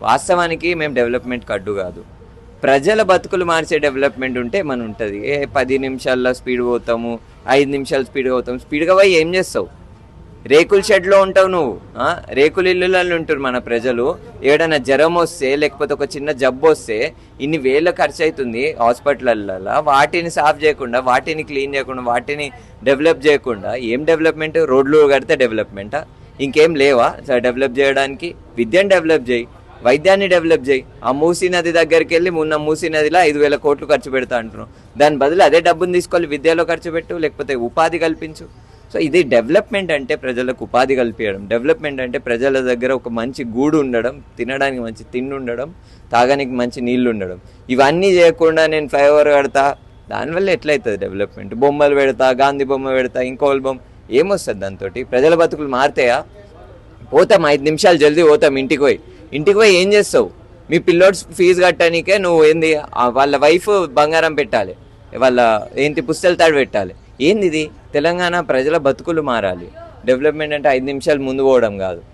వాస్తవానికి మేము డెవలప్మెంట్కి అడ్డు కాదు. ప్రజల బతుకులు మార్చే డెవలప్మెంట్ ఉంటే మనం ఉంటుంది. 10 నిమిషాల్లో స్పీడ్ పోతాము, 5 నిమిషాలు స్పీడ్గా పోతాము. స్పీడ్గా పోయి ఏం చేస్తావు? రేకుల షెడ్లో ఉంటావు నువ్వు, రేకుల ఇల్లులలో ఉంటారు మన ప్రజలు. ఏడైనా జ్వరం వస్తే లేకపోతే ఒక చిన్న జబ్బు వస్తే ఇన్ని వేల ఖర్చు అవుతుంది హాస్పిటల్లో. వాటిని సాఫ్ చేయకుండా, వాటిని క్లీన్ చేయకుండా, వాటిని డెవలప్ చేయకుండా ఏం డెవలప్మెంట్? రోడ్లు కడితే డెవలప్మెంటా? ఇంకేం లేవా డెవలప్ చేయడానికి? విద్యను డెవలప్ చేయి, వైద్యాన్ని డెవలప్ చేయి. ఆ మూసీ నది దగ్గరికి వెళ్ళి మొన్న మూసీ నదిలో 5,000 కోట్లు ఖర్చు పెడతా అంటున్నాం. దాని బదులు అదే డబ్బును తీసుకొని విద్యలో ఖర్చు పెట్టు, లేకపోతే ఉపాధి కల్పించు. సో ఇది డెవలప్మెంట్ అంటే ప్రజలకు ఉపాధి కల్పించడం. డెవలప్మెంట్ అంటే ప్రజల దగ్గర ఒక మంచి గూడు ఉండడం, తినడానికి మంచి తిండి ఉండడం, తాగడానికి మంచి నీళ్లు ఉండడం. ఇవన్నీ చేయకుండా నేను ఫ్లైఓవర్ కడతా, దానివల్ల ఎట్లయితుంది డెవలప్మెంట్? బొమ్మలు పెడతా, గాంధీ బొమ్మ పెడతా, ఇంకోళ్ళ బొమ్మ, ఏమొస్తుంది దాంతో? ప్రజల బతుకులు మారుతాయా? పోతాం 5 నిమిషాలు జల్దీ పోతాం. ఇంటికి పోయి ఏం చేస్తావు? మీ పిల్లోడ్స్ ఫీజు కట్టడానికే నువ్వు ఏంది, వాళ్ళ వైఫ్ బంగారం పెట్టాలి, వాళ్ళ పుస్తల తాడు పెట్టాలి. ఏంది ఇది? తెలంగాణ ప్రజల బతుకులు మారాలి. డెవలప్మెంట్ అంటే 5 నిమిషాలు ముందు పోవడం కాదు.